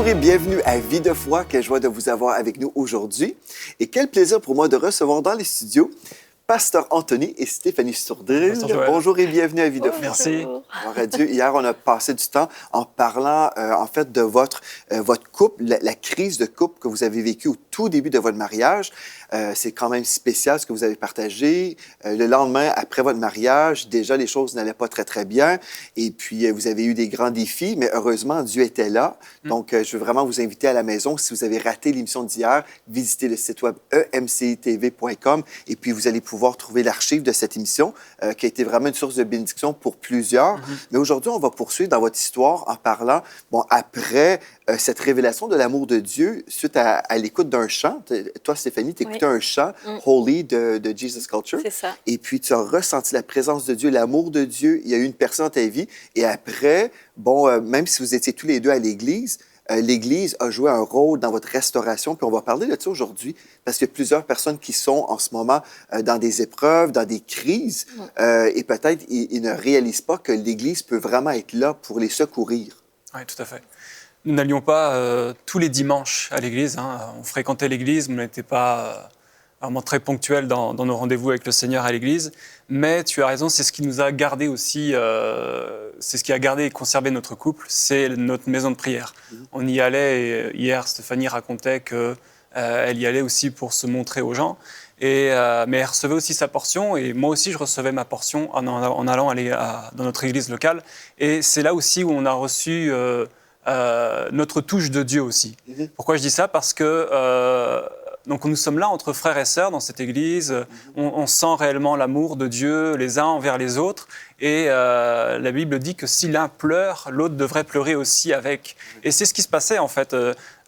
Bonjour et bienvenue à Vie de foi. Quelle joie de vous avoir avec nous aujourd'hui. Et quel plaisir pour moi de recevoir dans les studios Pasteur Anthony et Stéphanie Sourdil. Bonjour et bienvenue à Vie de foi. Merci. Gloire à Dieu. Hier, on a passé du temps en parlant en fait de votre couple, la crise de couple que vous avez vécue au tout début de votre mariage. C'est quand même spécial ce que vous avez partagé. Le lendemain, après votre mariage, déjà les choses n'allaient pas très, très bien. Et puis, vous avez eu des grands défis, mais heureusement, Dieu était là. Donc, je veux vraiment vous inviter à la maison. Si vous avez raté l'émission d'hier, visitez le site web emcitv.com et puis vous allez pouvoir trouver l'archive de cette émission qui a été vraiment une source de bénédiction pour plusieurs. Mais aujourd'hui, on va poursuivre dans votre histoire en parlant, après cette révélation de l'amour de Dieu suite à l'écoute d'un chant. Toi, Stéphanie, tu écoutais un chant, Holy, de Jesus Culture. C'est ça. Et puis, tu as ressenti la présence de Dieu, l'amour de Dieu. Il y a eu une personne dans ta vie. Et après, même si vous étiez tous les deux à l'Église, l'Église a joué un rôle dans votre restauration. Puis on va parler de ça aujourd'hui parce qu'il y a plusieurs personnes qui sont en ce moment dans des épreuves, dans des crises. Et peut-être ils ne réalisent pas que l'Église peut vraiment être là pour les secourir. Oui, tout à fait. Nous n'allions pas tous les dimanches à l'église. On fréquentait l'église, mais on n'était pas vraiment très ponctuels dans nos rendez-vous avec le Seigneur à l'église. Mais tu as raison, c'est ce qui nous a gardé aussi, c'est ce qui a gardé et conservé notre couple, c'est notre maison de prière. On y allait, et hier Stéphanie racontait qu'elle y allait aussi pour se montrer aux gens. Mais elle recevait aussi sa portion, et moi aussi je recevais ma portion en allant aller dans notre église locale. Et c'est là aussi où on a reçu notre touche de Dieu aussi. Pourquoi je dis ça? Parce que donc nous sommes là entre frères et sœurs dans cette église, on sent réellement l'amour de Dieu les uns envers les autres, et la Bible dit que si l'un pleure, l'autre devrait pleurer aussi avec. Et c'est ce qui se passait en fait.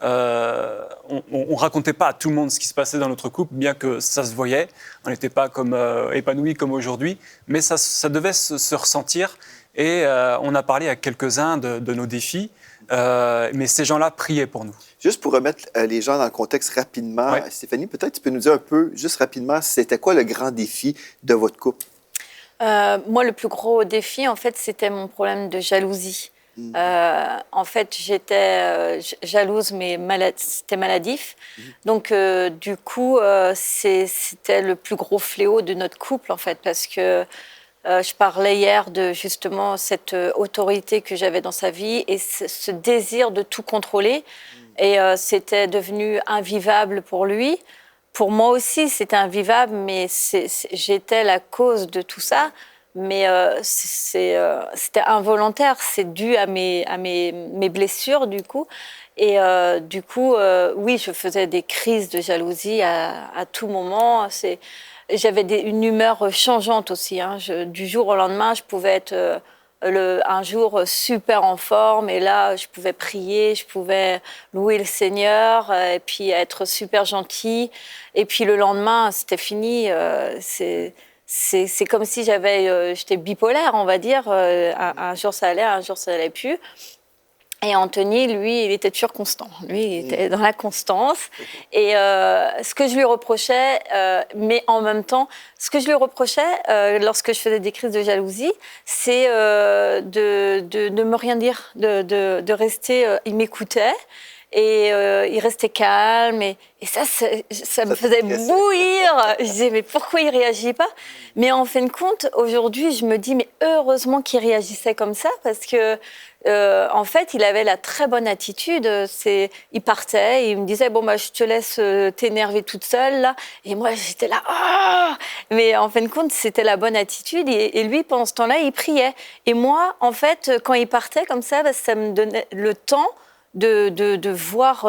On racontait pas à tout le monde ce qui se passait dans notre couple, bien que ça se voyait. On n'était pas comme épanouis comme aujourd'hui, mais ça devait se ressentir. Et on a parlé à quelques-uns de nos défis. Mais ces gens-là priaient pour nous. Juste pour remettre les gens dans le contexte rapidement, Stéphanie, peut-être tu peux nous dire un peu, juste rapidement, c'était quoi le grand défi de votre couple? Moi, le plus gros défi, en fait, c'était mon problème de jalousie. En fait, j'étais jalouse, mais c'était maladif. Donc, du coup, c'était le plus gros fléau de notre couple, en fait, parce que je parlais hier de justement cette autorité que j'avais dans sa vie et ce désir de tout contrôler. Et c'était devenu invivable pour lui. Pour moi aussi, c'était invivable, mais j'étais la cause de tout ça. Mais c'était involontaire, c'est dû à mes blessures, du coup. Et du coup, oui, je faisais des crises de jalousie à tout moment. J'avais une humeur changeante aussi. Du jour au lendemain, je pouvais être un jour super en forme. Et là, je pouvais prier, je pouvais louer le Seigneur et puis être super gentille. Et puis le lendemain, c'était fini. C'est comme si j'étais bipolaire, on va dire. Un jour, ça allait, un jour, ça n'allait plus. Et Anthony, lui, il était toujours constant. Lui, il était dans la constance. Et ce que je lui reprochais, mais en même temps, ce que je lui reprochais lorsque je faisais des crises de jalousie, c'est de ne me rien dire, de rester... il m'écoutait. Et il restait calme. Et ça me faisait bouillir. Je disais, mais pourquoi il ne réagit pas? Mais en fin de compte, aujourd'hui, je me dis, mais heureusement qu'il réagissait comme ça, parce que, en fait, il avait la très bonne attitude. Il partait, et il me disait, bon, je te laisse t'énerver toute seule, là. Et moi, j'étais là, oh! Mais en fin de compte, c'était la bonne attitude. Et lui, pendant ce temps-là, il priait. Et moi, en fait, quand il partait comme ça, ça me donnait le temps de voir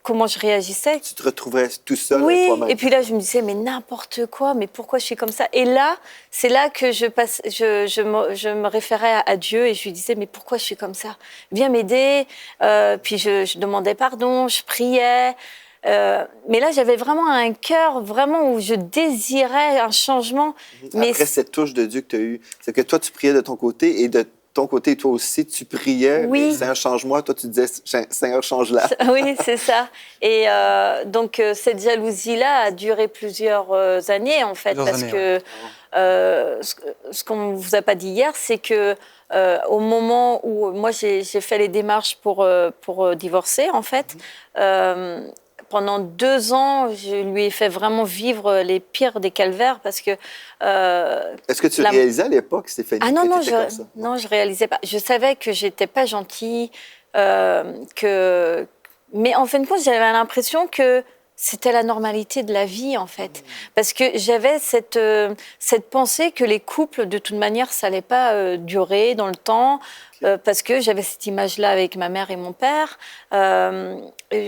comment je réagissais. Tu te retrouvais tout seul avec toi-même. Oui, et puis là, je me disais, mais n'importe quoi, mais pourquoi je suis comme ça? Et là, c'est là que je me référais à Dieu et je lui disais, mais pourquoi je suis comme ça? Viens m'aider. Puis je demandais pardon, je priais. Mais là, j'avais vraiment un cœur vraiment où je désirais un changement. Après cette touche de Dieu que tu as eue, c'est que toi, tu priais de ton côté et de ton côté, toi aussi, tu priais. Oui. Seigneur, change-moi. Toi, tu disais, Seigneur, change-la. Oui, c'est ça. Et donc, cette jalousie-là a duré plusieurs années, en fait, parce que ce qu'on ne vous a pas dit hier, c'est que au moment où moi j'ai fait les démarches pour divorcer, en fait, pendant 2 ans, je lui ai fait vraiment vivre les pires des calvaires parce que... Est-ce que tu réalisais à l'époque, Stéphanie, Ah non, que non, t'étais comme ça? non, je réalisais pas. Je savais que j'étais pas gentille, mais en fin de compte, j'avais l'impression que c'était la normalité de la vie, en fait. Parce que j'avais cette pensée que les couples, de toute manière, ça allait pas durer dans le temps, parce que j'avais cette image-là avec ma mère et mon père.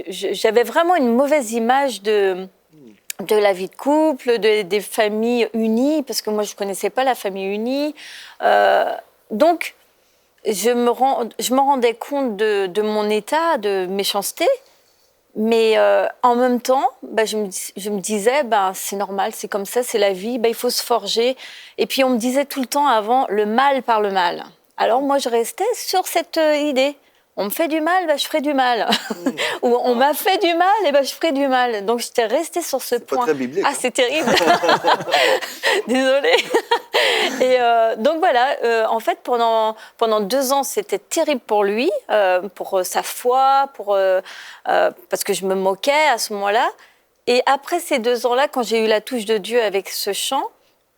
J'avais vraiment une mauvaise image de la vie de couple, des familles unies, parce que moi, je ne connaissais pas la famille unie. Donc, je me rendais compte de mon état de méchanceté, mais en même temps, je me disais, c'est normal, c'est comme ça, c'est la vie, il faut se forger. Et puis, on me disait tout le temps avant, le mal par le mal. Alors, moi, je restais sur cette idée. On me fait du mal, je ferai du mal. Ou on m'a fait du mal, je ferai du mal. Donc, j'étais restée sur ce point. C'est pas très biblique. Ah, c'est terrible. Désolée. Et donc, voilà, en fait, pendant 2 ans, c'était terrible pour lui, pour sa foi, parce que je me moquais à ce moment-là. Et après ces 2 ans-là, quand j'ai eu la touche de Dieu avec ce chant,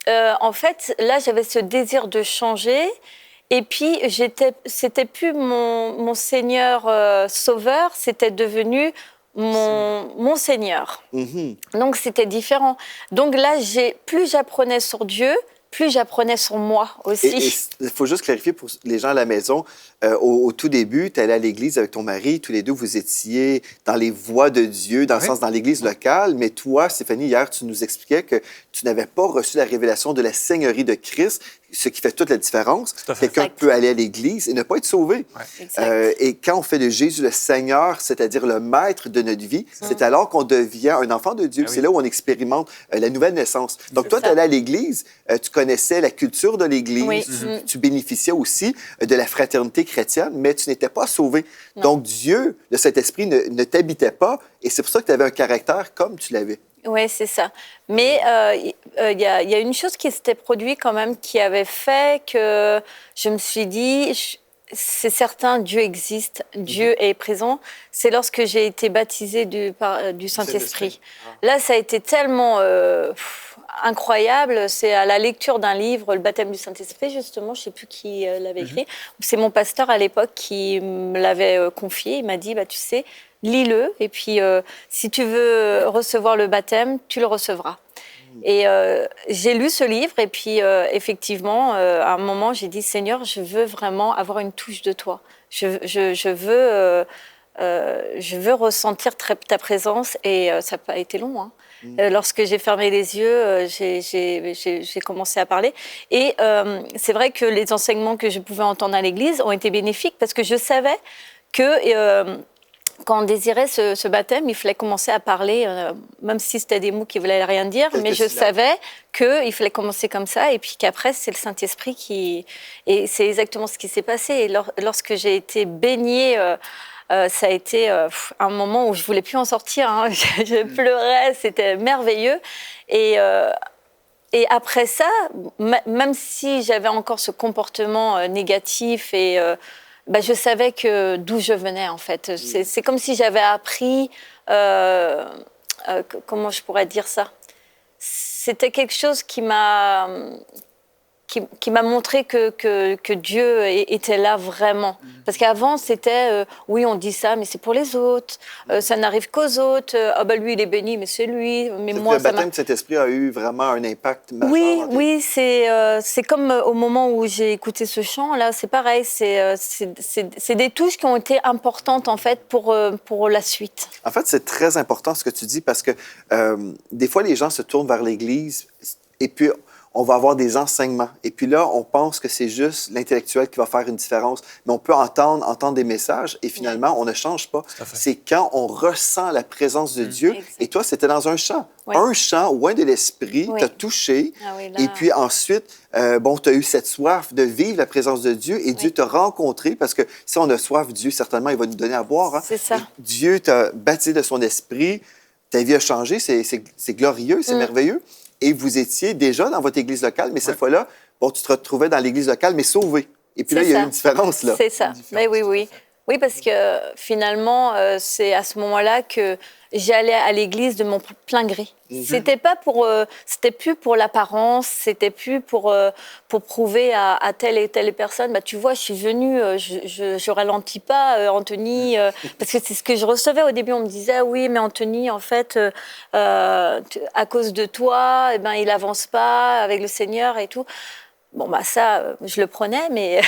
en fait, là, j'avais ce désir de changer. Et puis, c'était plus mon Seigneur sauveur, c'était devenu mon Seigneur. Donc, c'était différent. Donc là, plus j'apprenais sur Dieu, plus j'apprenais sur moi aussi. Il faut juste clarifier pour les gens à la maison, au tout début, tu allais à l'église avec ton mari, tous les deux, vous étiez dans les voies de Dieu, dans le sens dans l'église locale, mais toi, Stéphanie, hier, tu nous expliquais que tu n'avais pas reçu la révélation de la Seigneurie de Christ, ce qui fait toute la différence. Quelqu'un peut aller à l'église et ne pas être sauvé. Et quand on fait de Jésus le Seigneur, c'est-à-dire le maître de notre vie, c'est alors qu'on devient un enfant de Dieu. C'est là où on expérimente la nouvelle naissance. Donc, toi, tu allais à l'église, tu connaissais la culture de l'église, tu bénéficiais aussi de la fraternité chrétienne, mais tu n'étais pas sauvé. Non. Donc, Dieu, le Saint-Esprit, ne t'habitait pas, et c'est pour ça que tu avais un caractère comme tu l'avais. Oui, c'est ça. Mais il y a une chose qui s'était produite quand même, qui avait fait que je me suis dit, c'est certain, Dieu existe, Dieu est présent. C'est lorsque j'ai été baptisée du Saint-Esprit. Là, ça a été tellement incroyable. C'est à la lecture d'un livre, Le baptême du Saint-Esprit, justement, je ne sais plus qui l'avait écrit. C'est mon pasteur à l'époque qui me l'avait confié. Il m'a dit, tu sais, lis-le, et puis si tu veux recevoir le baptême, tu le recevras. Et j'ai lu ce livre, et puis effectivement, à un moment, j'ai dit, Seigneur, je veux vraiment avoir une touche de toi. Je veux ressentir ta présence, et ça n'a pas été long, hein. Lorsque j'ai fermé les yeux, j'ai commencé à parler. Et c'est vrai que les enseignements que je pouvais entendre à l'église ont été bénéfiques, parce que je savais que... quand on désirait ce baptême, il fallait commencer à parler, même si c'était des mots qui ne voulaient rien dire, mais je savais qu'il fallait commencer comme ça, et puis qu'après, c'est le Saint-Esprit qui... Et c'est exactement ce qui s'est passé. Et lorsque j'ai été baignée, ça a été un moment où je ne voulais plus en sortir, hein. Je pleurais, c'était merveilleux. Et après ça, même si j'avais encore ce comportement négatif et... je savais d'où je venais, en fait. C'est comme si j'avais appris... comment je pourrais dire ça? C'était quelque chose qui m'a montré que Dieu était là vraiment. Parce qu'avant, c'était, oui, on dit ça, mais c'est pour les autres. Ça n'arrive qu'aux autres. Lui, il est béni, mais c'est lui. Mais moi, le baptême de Saint-Esprit a eu vraiment un impact majeur. Oui, c'est comme au moment où j'ai écouté ce chant, là, c'est pareil. C'est des touches qui ont été importantes, en fait, pour la suite. En fait, c'est très important ce que tu dis, parce que des fois, les gens se tournent vers l'Église, et puis... on va avoir des enseignements. Et puis là, on pense que c'est juste l'intellectuel qui va faire une différence. Mais on peut entendre des messages et finalement, on ne change pas. C'est quand on ressent la présence de Dieu. Exact. Et toi, c'était dans un chant. Oui. Un chant, loin de l'esprit, t'a touché. Ah oui, et puis ensuite, tu as eu cette soif de vivre la présence de Dieu et Dieu t'a rencontré, parce que si on a soif, Dieu, certainement, il va nous donner à boire. Hein? C'est ça. Et Dieu t'a baptisé de son esprit. Ta vie a changé. C'est glorieux, c'est merveilleux. Et vous étiez déjà dans votre église locale, mais cette fois-là, tu te retrouvais dans l'église locale, mais sauvé. Et puis là, il y a une différence, là. C'est ça. Mais oui, oui. Oui, parce que finalement, c'est à ce moment-là que j'allais à l'église de mon plein gré. C'était pas pour, c'était plus pour l'apparence, c'était plus pour prouver à telle et telle personne. Bah, tu vois, je suis venue, je ralentis pas, Anthony, parce que c'est ce que je recevais au début. On me disait, oui, mais Anthony, en fait, à cause de toi, eh ben, il avance pas avec le Seigneur et tout. Bon, bah ça, je le prenais, mais...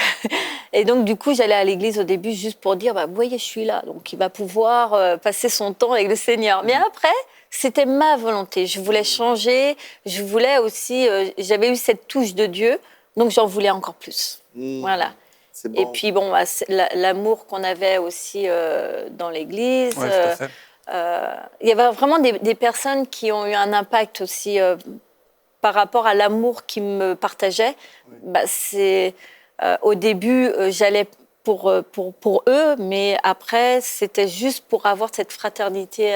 Et donc, du coup, j'allais à l'église au début juste pour dire, bah, vous voyez, je suis là, donc il va pouvoir passer son temps avec le Seigneur. Mais après, c'était ma volonté. Je voulais changer, je voulais aussi... j'avais eu cette touche de Dieu, donc j'en voulais encore plus. Voilà. C'est bon. Et puis, bon, bah, l'amour qu'on avait aussi dans l'église... Ouais, tout à fait. Il y avait vraiment des personnes qui ont eu un impact aussi... par rapport à l'amour qu'ils me partageaient, bah, au début, j'allais pour eux, mais après, c'était juste pour avoir cette fraternité.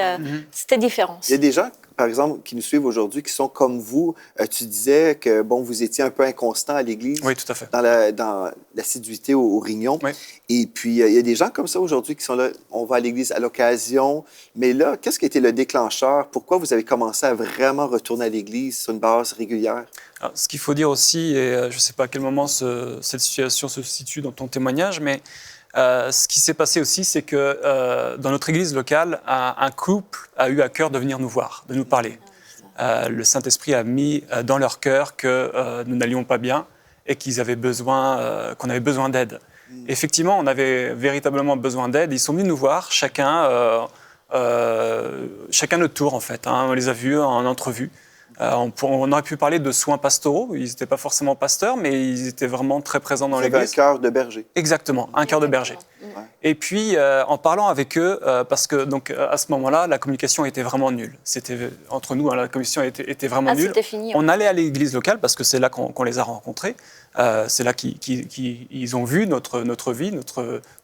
C'était différent. Il y a des gens, par exemple, qui nous suivent aujourd'hui, qui sont comme vous. Tu disais que, bon, vous étiez un peu inconstant à l'Église. Oui, tout à fait. Dans l'assiduité au Rignon. Oui. Et puis, il y a des gens comme ça aujourd'hui qui sont là, on va à l'Église à l'occasion. Mais là, qu'est-ce qui a été le déclencheur? Pourquoi vous avez commencé à vraiment retourner à l'Église sur une base régulière? Alors, ce qu'il faut dire aussi, et je ne sais pas à quel moment cette situation se situe dans ton témoignage, mais ce qui s'est passé aussi, c'est que dans notre église locale, un couple a eu à cœur de venir nous voir, de nous parler. Le Saint-Esprit a mis dans leur cœur que nous n'allions pas bien et qu'on avait besoin d'aide. Effectivement, on avait véritablement besoin d'aide. Ils sont venus nous voir, chacun notre tour en fait. On les a vus en entrevue. On aurait pu parler de soins pastoraux. Ils n'étaient pas forcément pasteurs, mais ils étaient vraiment très présents dans l'église. Vous avez un cœur de berger. Exactement, un cœur de berger. Ouais. Et puis, en parlant avec eux, parce que donc, à ce moment-là, la communication était vraiment nulle. C'était, entre nous, la communication était vraiment nulle. C'était fini. On allait à l'église locale parce que c'est là qu'on les a rencontrés. C'est là qu'ils ont vu notre vie,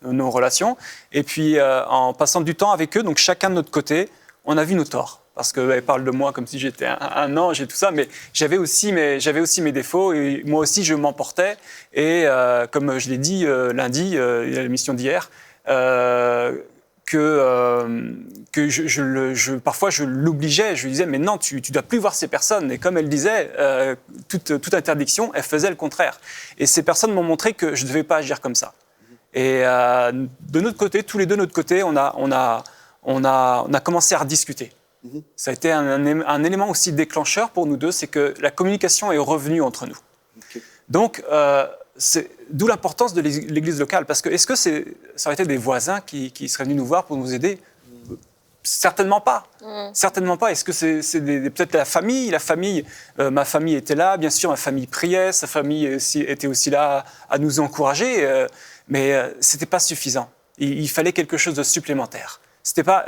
nos relations. Et puis, en passant du temps avec eux, donc chacun de notre côté, on a vu nos torts. Parce qu'elle parle de moi comme si j'étais un ange et tout ça, mais j'avais aussi mes défauts et moi aussi je m'emportais. Et comme je l'ai dit lundi, il y a l'émission d'hier, parfois je l'obligeais, je lui disais mais non, tu dois plus voir ces personnes. Et comme elle disait, toute interdiction, elle faisait le contraire. Et ces personnes m'ont montré que je ne devais pas agir comme ça. Et de notre côté, tous les deux de notre côté, on a commencé à rediscuter. Ça a été un élément aussi déclencheur pour nous deux, c'est que la communication est revenue entre nous. Okay. Donc, d'où l'importance de l'église locale. Parce que est-ce que ça aurait été des voisins qui seraient venus nous voir pour nous aider? Certainement pas. Certainement pas. Est-ce que c'est peut-être la famille? Ma famille était là, bien sûr, ma famille priait, sa famille était aussi là à nous encourager, mais ce n'était pas suffisant. Il fallait quelque chose de supplémentaire. C'était pas...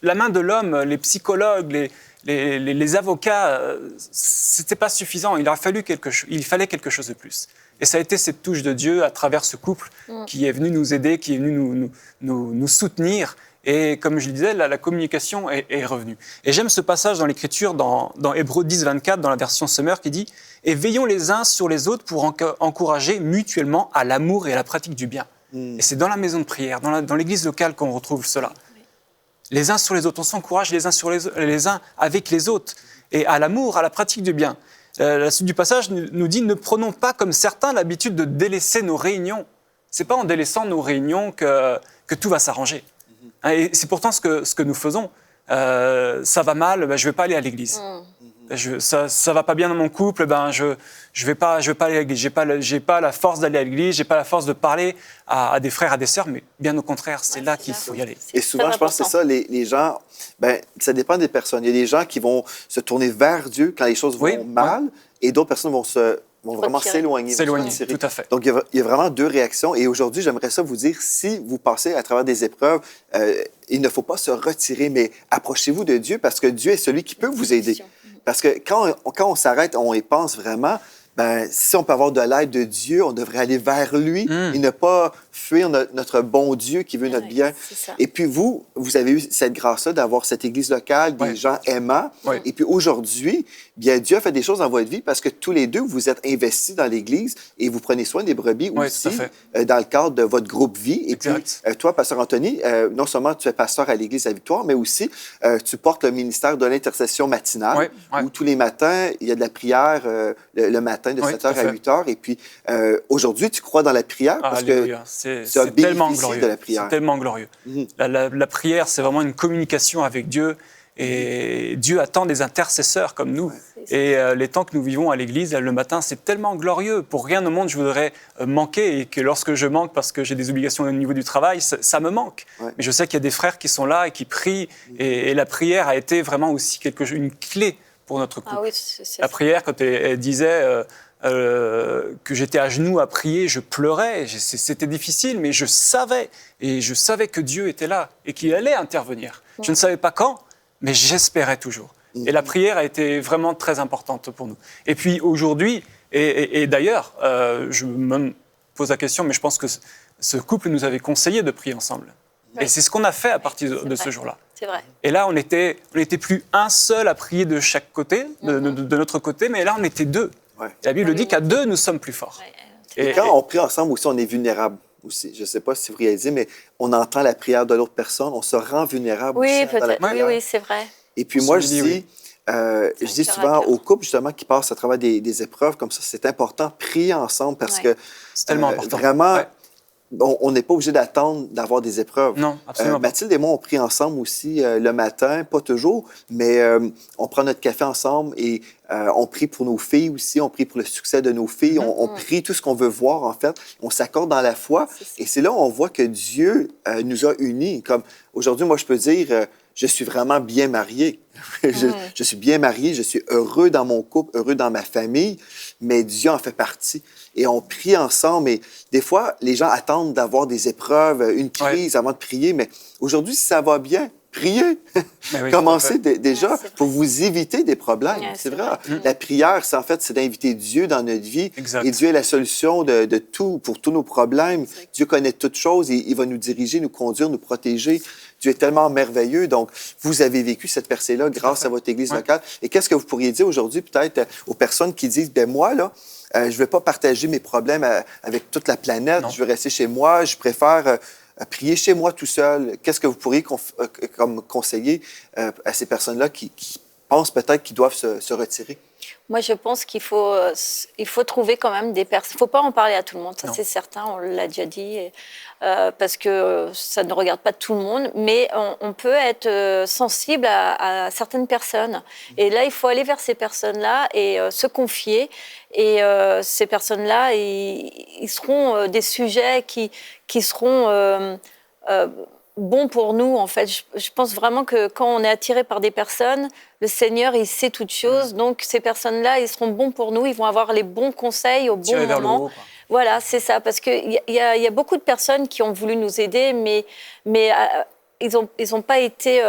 La main de l'homme, les psychologues, les avocats, c'était pas suffisant. Il fallait quelque chose de plus. Et ça a été cette touche de Dieu à travers ce couple qui est venu nous aider, qui est venu nous soutenir. Et comme je le disais, la communication est revenue. Et j'aime ce passage dans l'Écriture, dans Hébreux 10, 24, dans la version Summer, qui dit « Et veillons les uns sur les autres pour encourager mutuellement à l'amour et à la pratique du bien. » Et c'est dans la maison de prière, dans l'église locale qu'on retrouve cela. Les uns sur les autres, on s'encourage les uns avec les autres, et à l'amour, à la pratique du bien. La suite du passage nous dit « Ne prenons pas comme certains l'habitude de délaisser nos réunions. » Ce n'est pas en délaissant nos réunions que tout va s'arranger. Et c'est pourtant ce que nous faisons. Ça va mal, je ne vais pas aller à l'église. Ça va pas bien dans mon couple, je vais pas aller à l'église. J'ai pas la force d'aller à l'église, j'ai pas la force de parler à des frères, à des sœurs, mais bien au contraire, c'est là qu'il faut y aller. Et souvent, je pense que c'est ça, les gens, ça dépend des personnes. Il y a des gens qui vont se tourner vers Dieu quand les choses vont mal, et d'autres personnes vont vraiment s'éloigner. Tout à fait. Donc, il y a vraiment deux réactions. Et aujourd'hui, j'aimerais ça vous dire, si vous passez à travers des épreuves, il ne faut pas se retirer, mais approchez-vous de Dieu parce que Dieu est celui qui peut vous aider. Parce que quand on s'arrête, on y pense vraiment, ben, si on peut avoir de l'aide de Dieu, on devrait aller vers lui et ne pas fuir notre bon Dieu qui veut notre bien. C'est ça. Et puis vous avez eu cette grâce-là d'avoir cette église locale, des gens aimants. Et puis aujourd'hui, bien, Dieu a fait des choses dans votre vie parce que tous les deux, vous êtes investis dans l'église et vous prenez soin des brebis aussi dans le cadre de votre groupe vie. Et puis, toi, pasteur Anthony, non seulement tu es pasteur à l'église La Victoire, mais aussi tu portes le ministère de l'intercession matinale où tous les matins, il y a de la prière le matin de 7h à 8h. Et puis aujourd'hui, tu crois dans la prière parce que c'est tellement glorieux. De la prière. C'est tellement glorieux. La prière, c'est vraiment une communication avec Dieu. Et Dieu attend des intercesseurs comme nous. Et les temps que nous vivons à l'église, le matin, c'est tellement glorieux. Pour rien au monde, je voudrais manquer. Et que lorsque je manque parce que j'ai des obligations au niveau du travail, ça me manque. Mais je sais qu'il y a des frères qui sont là et qui prient. Et la prière a été vraiment aussi une clé pour notre couple. Ah oui, la prière, quand elle disait que j'étais à genoux à prier, je pleurais. C'était difficile, mais je savais. Et je savais que Dieu était là et qu'il allait intervenir. Je ne savais pas quand, mais j'espérais toujours. Et la prière a été vraiment très importante pour nous. Et puis aujourd'hui, et d'ailleurs, je me pose la question, mais je pense que ce couple nous avait conseillé de prier ensemble. Et c'est ce qu'on a fait à partir de ce jour-là. C'est vrai. Et là, on n'était plus un seul à prier de chaque côté, de notre côté, mais là, on était deux. Et la Bible dit qu'à deux, nous sommes plus forts. Et quand on prie ensemble aussi, on est vulnérable. Aussi. Je ne sais pas si vous réalisez, mais on entend la prière de l'autre personne, on se rend vulnérable aussi dans la prière. Oui, c'est vrai. Et puis moi, je dis souvent aux couples justement qui passent à travers des épreuves comme ça, c'est important, prier ensemble parce que c'est tellement important. Vraiment, on n'est pas obligé d'attendre d'avoir des épreuves. Non, absolument pas. Mathilde et moi, on prie ensemble aussi le matin, pas toujours, mais on prend notre café ensemble et on prie pour nos filles aussi, on prie pour le succès de nos filles, on prie tout ce qu'on veut voir, en fait. On s'accorde dans la foi et c'est là où on voit que Dieu nous a unis. Comme aujourd'hui, moi, je peux dire, je suis vraiment bien marié. Je suis bien marié, je suis heureux dans mon couple, heureux dans ma famille, mais Dieu en fait partie. Et on prie ensemble. Et des fois, les gens attendent d'avoir des épreuves, une crise avant de prier. Mais aujourd'hui, si ça va bien, priez. Commencez déjà pour vous éviter des problèmes. C'est vrai. La prière, c'est d'inviter Dieu dans notre vie. Et Dieu est la solution de tout, pour tous nos problèmes. Dieu connaît toutes choses et il va nous diriger, nous conduire, nous protéger. Dieu est tellement merveilleux. Donc, vous avez vécu cette percée-là grâce à votre Église locale. Et qu'est-ce que vous pourriez dire aujourd'hui, peut-être, aux personnes qui disent, bien moi, là, je ne vais pas partager mes problèmes avec toute la planète. Je veux rester chez moi. Je préfère prier chez moi tout seul. Qu'est-ce que vous pourriez comme conseiller à ces personnes-là qui pensent peut-être qu'ils doivent se retirer? Moi, je pense qu'il faut trouver quand même des personnes. Il ne faut pas en parler à tout le monde, ça c'est certain, on l'a déjà dit, parce que ça ne regarde pas tout le monde, mais on peut être sensible à certaines personnes. Et là, il faut aller vers ces personnes-là et se confier. Et ces personnes-là, ils seront des sujets qui seront bons pour nous, en fait. Je pense vraiment que quand on est attiré par des personnes, le Seigneur, il sait toutes choses. Donc, ces personnes-là, ils seront bons pour nous. Ils vont avoir les bons conseils au bon moment. Voilà, c'est ça. Parce qu'il y a beaucoup de personnes qui ont voulu nous aider, mais ils ont pas été...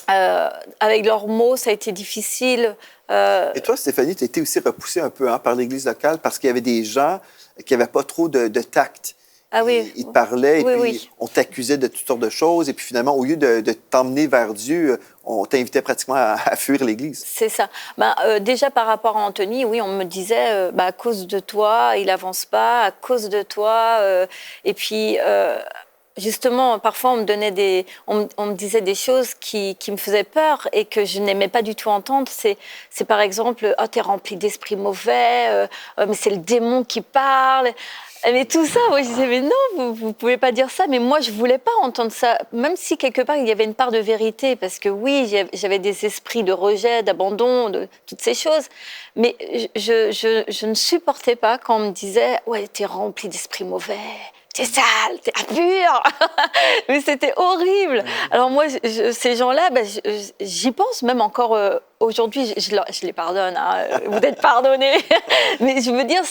avec leurs mots, ça a été difficile. Et toi, Stéphanie, tu as été aussi repoussée un peu par l'Église locale parce qu'il y avait des gens qui n'avaient pas trop de tact. Ah oui. Ils te parlaient et puis on t'accusait de toutes sortes de choses. Et puis finalement, au lieu de t'emmener vers Dieu, on t'invitait pratiquement à fuir l'Église. C'est ça. Déjà, par rapport à Anthony, oui, on me disait, à cause de toi, il n'avance pas, à cause de toi. Et puis... justement, parfois, on me disait des choses qui me faisaient peur et que je n'aimais pas du tout entendre. C'est par exemple, « Oh, t'es rempli d'esprits mauvais, mais c'est le démon qui parle ». Mais tout ça, moi, je disais, mais non, vous pouvez pas dire ça. Mais moi, je voulais pas entendre ça, même si quelque part, il y avait une part de vérité. Parce que oui, j'avais des esprits de rejet, d'abandon, de toutes ces choses. Mais je ne supportais pas quand on me disait, « Ouais, t'es rempli d'esprits mauvais ». T'es sale, t'es impur. Mais c'était horrible. Alors moi, ces gens-là, j'y pense même encore aujourd'hui. Je les pardonne. Hein. Vous êtes pardonnés. Mais je veux dire,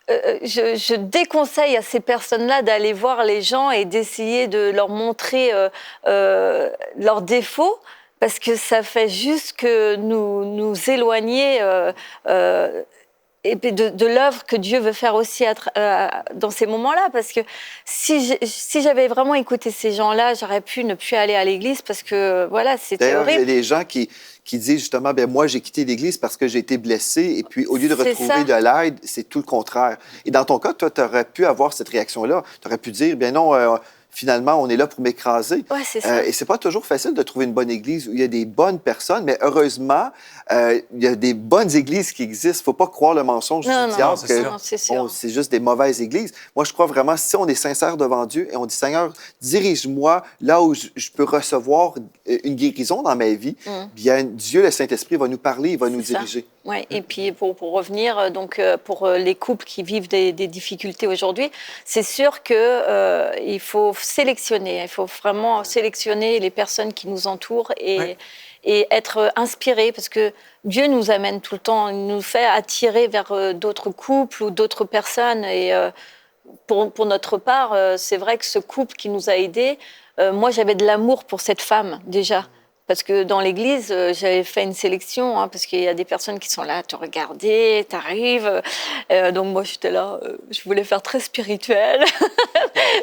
je déconseille à ces personnes-là d'aller voir les gens et d'essayer de leur montrer leurs défauts, parce que ça fait juste que nous éloigner et puis de l'œuvre que Dieu veut faire aussi dans ces moments-là. Parce que si j'avais vraiment écouté ces gens-là, j'aurais pu ne plus aller à l'église parce que, voilà, c'était D'ailleurs, il y horrible. a des gens qui disent justement, ben moi, j'ai quitté l'Église parce que j'ai été blessé. Et puis, au lieu de C'est retrouver ça. de l'aide, c'est tout le contraire. Et dans ton cas, toi, tu aurais pu avoir cette réaction-là. Tu aurais pu dire, bien non, finalement, on est là pour m'écraser. Ouais, c'est ça. Et c'est pas toujours facile de trouver une bonne Église où il y a des bonnes personnes, mais heureusement, il y a des bonnes Églises qui existent. Il faut pas croire le mensonge Non, du non, diable c'est que sûr. Non, c'est sûr. c'est juste des mauvaises Églises. Moi, je crois vraiment, si on est sincère devant Dieu et on dit, Seigneur, dirige-moi là où je peux recevoir une guérison dans ma vie, bien, Dieu, le Saint-Esprit, va nous parler, il va nous C'est ça. diriger. Ouais. Et puis pour revenir, donc pour les couples qui vivent des difficultés aujourd'hui, c'est sûr que il faut sélectionner. Il faut vraiment sélectionner les personnes qui nous entourent et être inspiré, parce que Dieu nous amène tout le temps, il nous fait attirer vers d'autres couples ou d'autres personnes. Et pour notre part, c'est vrai que ce couple qui nous a aidés, moi j'avais de l'amour pour cette femme déjà. Parce que dans l'église, j'avais fait une sélection, hein, parce qu'il y a des personnes qui sont là à te regarder, t'arrives. Donc moi, j'étais là, je voulais faire très spirituel.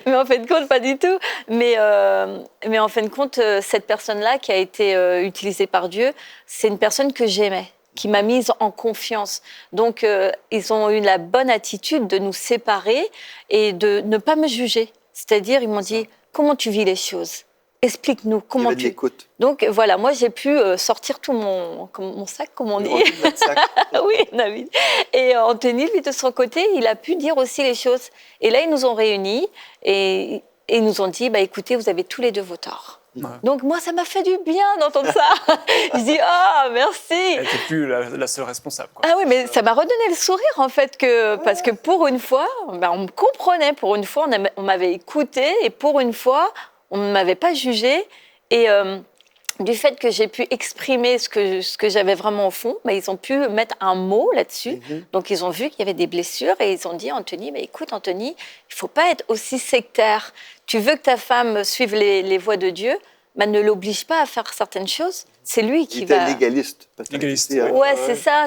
Mais en fin de compte, pas du tout. Mais en fin de compte, cette personne-là qui a été utilisée par Dieu, c'est une personne que j'aimais, qui m'a mise en confiance. Donc, ils ont eu la bonne attitude de nous séparer et de ne pas me juger. C'est-à-dire, ils m'ont dit, comment tu vis les choses ? Explique-nous Il y comment avait de l'écoute. Donc voilà, moi j'ai pu sortir tout mon sac, comme on dit. Notre sac. Oui, David. Et Anthony, lui, de son côté, il a pu dire aussi les choses. Et là, ils nous ont réunis et ils nous ont dit, bah, écoutez, vous avez tous les deux vos torts. Ouais. Donc moi, ça m'a fait du bien d'entendre ça. Je dis, ah, merci. Elle n'était plus la seule responsable, quoi. Ah oui, mais ça m'a redonné le sourire, en fait, parce que pour une fois, on me comprenait. Pour une fois, on m'avait écouté. Et pour une fois, on ne m'avait pas jugé. Et du fait que j'ai pu exprimer ce que j'avais vraiment au fond, bah, ils ont pu mettre un mot là-dessus. Donc, ils ont vu qu'il y avait des blessures et ils ont dit, Anthony, bah, écoute, Anthony, il ne faut pas être aussi sectaire. Tu veux que ta femme suive les voies de Dieu, bah, ne l'oblige pas à faire certaines choses. C'est lui qui Il était va... légaliste. peut-être. Légaliste, Hein? Ouais, c'est ça.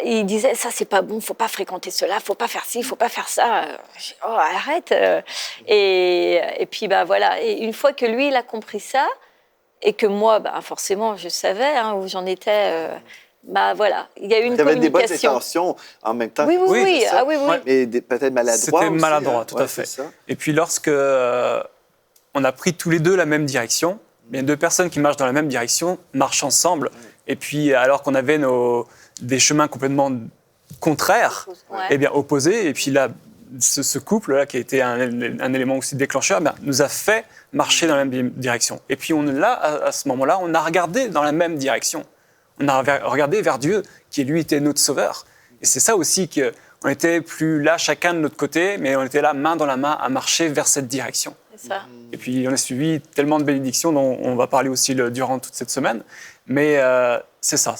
Il disait, ça, c'est pas bon, faut pas fréquenter cela, faut pas faire ci, faut pas faire ça. J'ai dit, oh, arrête. Et puis, bah, voilà. Et une fois que lui, il a compris ça, et que moi, bah, forcément, je savais hein, où j'en étais, bah, voilà. Il y a eu une Il y avait des bonnes communication. intentions en même temps. Oui, oui, Oui, oui. c'est ça. Ah, oui, oui. Ouais. Mais peut-être maladroit C'était aussi, maladroit, hein? tout Ouais, à fait. c'est ça. Et puis lorsque on a pris tous les deux la même direction, bien deux personnes qui marchent dans la même direction marchent ensemble. Et puis alors qu'on avait des chemins complètement contraires, Ouais. eh bien opposés, et puis là, ce couple-là qui a été un élément aussi déclencheur, bien, nous a fait marcher dans la même direction. Et puis à ce moment-là, on a regardé dans la même direction. On a regardé vers Dieu, qui lui était notre sauveur. Et c'est ça aussi qu'on était plus là, chacun de notre côté, mais on était là, main dans la main, à marcher vers cette direction. C'est ça. Et puis on a suivi tellement de bénédictions dont on va parler aussi durant toute cette semaine. Mais c'est ça,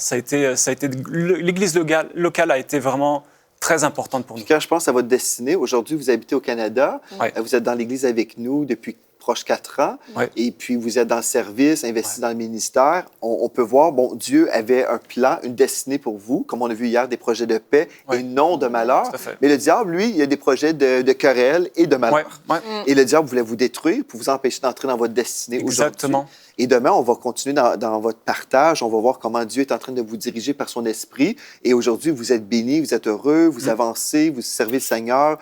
l'église locale a été vraiment très importante pour nous. Quand je pense à votre destinée, aujourd'hui, vous habitez au Canada. Ouais. Vous êtes dans l'Église avec nous depuis proche 4 ans. Ouais. Et puis, vous êtes dans le service, investi dans le ministère. On peut voir, bon, Dieu avait un plan, une destinée pour vous, comme on a vu hier, des projets de paix et non de malheur. Tout à fait. Mais le diable, lui, il a des projets de querelle et de malheur. Ouais. Et le diable voulait vous détruire pour vous empêcher d'entrer dans votre destinée aujourd'hui. Exactement. Et demain, on va continuer dans votre partage. On va voir comment Dieu est en train de vous diriger par son esprit. Et aujourd'hui, vous êtes bénis, vous êtes heureux, vous avancez, vous servez le Seigneur.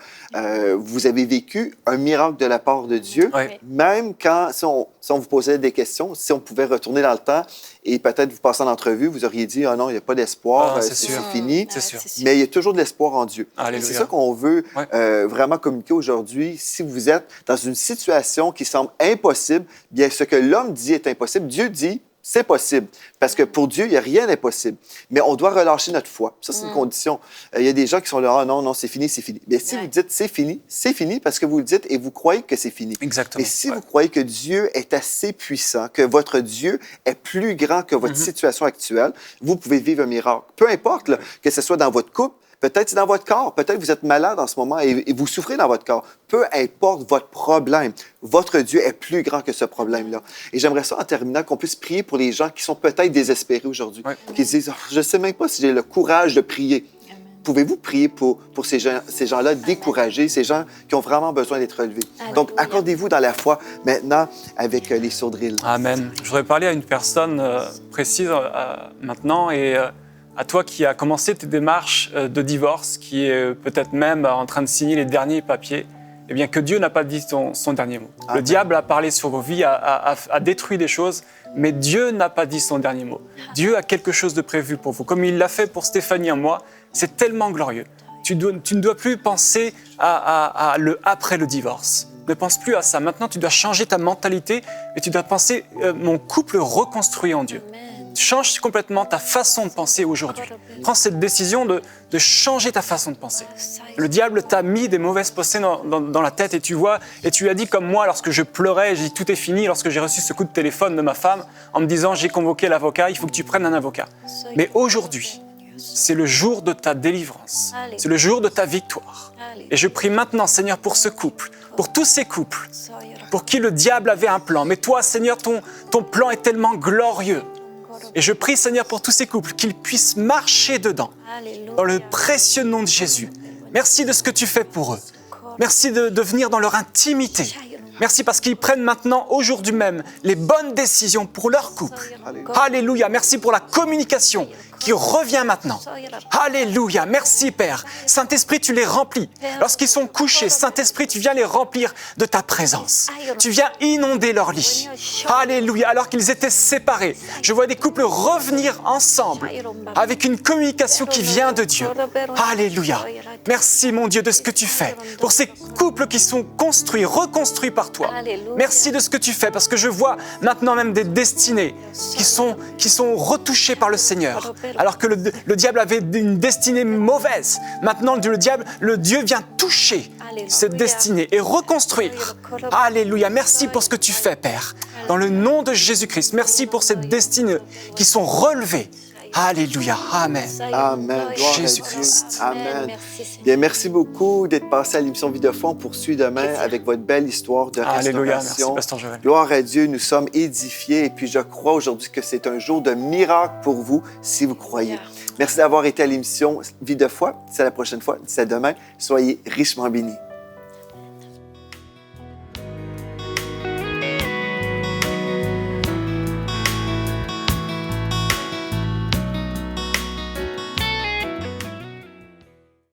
Vous avez vécu un miracle de la part de Dieu. Ouais. Même quand, si on vous posait des questions, si on pouvait retourner dans le temps et peut-être vous passer en entrevue, vous auriez dit, ah non, il n'y a pas d'espoir, Ah, c'est c'est sûr. fini. C'est sûr. Mais il y a toujours de l'espoir en Dieu. Alléluia. Et c'est ça qu'on veut vraiment communiquer aujourd'hui. Si vous êtes dans une situation qui semble impossible, bien ce que l'homme dit est impossible, Dieu dit c'est possible. Parce que pour Dieu, il n'y a rien d'impossible. Mais on doit relâcher notre foi. Ça, c'est une condition. Il y a des gens qui sont là, ah non, c'est fini, c'est fini. Mais si vous dites c'est fini parce que vous le dites et vous croyez que c'est fini. Exactement. Mais si vous croyez que Dieu est assez puissant, que votre Dieu est plus grand que votre situation actuelle, vous pouvez vivre un miracle. Peu importe, là, que ce soit dans votre couple, peut-être c'est dans votre corps, peut-être vous êtes malade en ce moment et vous souffrez dans votre corps. Peu importe votre problème, votre Dieu est plus grand que ce problème-là. Et j'aimerais ça, en terminant, qu'on puisse prier pour les gens qui sont peut-être désespérés aujourd'hui, qui se disent, je ne sais même pas si j'ai le courage de prier. pouvez-vous prier pour ces gens-là découragés, ces gens qui ont vraiment besoin d'être relevés? Donc, accordez-vous dans la foi maintenant avec les sourdrilles. Amen. Je voudrais parler à une personne précise maintenant et à toi qui as commencé tes démarches de divorce, qui est peut-être même en train de signer les derniers papiers. Eh bien, que Dieu n'a pas dit son dernier mot. Amen. Le diable a parlé sur vos vies, a détruit des choses, mais Dieu n'a pas dit son dernier mot. Dieu a quelque chose de prévu pour vous, comme il l'a fait pour Stéphanie et moi. C'est tellement glorieux. Tu ne dois plus penser à le après le divorce. Ne pense plus à ça. Maintenant, tu dois changer ta mentalité et tu dois penser mon couple reconstruit en Dieu. Change complètement ta façon de penser aujourd'hui. Prends cette décision de changer ta façon de penser. Le diable t'a mis des mauvaises pensées dans la tête et tu lui as dit comme moi lorsque je pleurais, j'ai dit tout est fini, lorsque j'ai reçu ce coup de téléphone de ma femme en me disant j'ai convoqué l'avocat, il faut que tu prennes un avocat. Mais aujourd'hui, c'est le jour de ta délivrance, c'est le jour de ta victoire. Et je prie maintenant, Seigneur, pour ce couple, pour tous ces couples, pour qui le diable avait un plan. Mais toi, Seigneur, ton plan est tellement glorieux. Et je prie, Seigneur, pour tous ces couples, qu'ils puissent marcher dedans, dans le précieux nom de Jésus. Merci de ce que tu fais pour eux. Merci de venir dans leur intimité. Merci parce qu'ils prennent maintenant, aujourd'hui même, les bonnes décisions pour leur couple. Alléluia. Merci pour la communication qui revient maintenant. Alléluia. Merci, Père. Saint-Esprit, tu les remplis. Lorsqu'ils sont couchés, Saint-Esprit, tu viens les remplir de ta présence. Tu viens inonder leur lit. Alléluia. Alors qu'ils étaient séparés, je vois des couples revenir ensemble avec une communication qui vient de Dieu. Alléluia. Merci, mon Dieu, de ce que tu fais pour ces couples qui sont construits, reconstruits par toi. Merci de ce que tu fais parce que je vois maintenant même des destinées qui sont retouchées par le Seigneur. Alors que le diable avait une destinée mauvaise. Maintenant, le Dieu vient toucher cette destinée et reconstruire. Alléluia. Merci pour ce que tu fais, Père. Dans le nom de Jésus-Christ, merci pour cette destinée qui sont relevées. Alléluia. Amen. Amen. Gloire Jésus-Christ. à Dieu. Amen. Bien, merci beaucoup d'être passé à l'émission Vie de foi. On poursuit demain avec votre belle histoire de Alléluia. Merci, restauration. Pasteur Joël. Gloire à Dieu, nous sommes édifiés et puis je crois aujourd'hui que c'est un jour de miracle pour vous si vous croyez. Merci d'avoir été à l'émission Vie de foi. C'est la prochaine fois. C'est demain. Soyez richement bénis.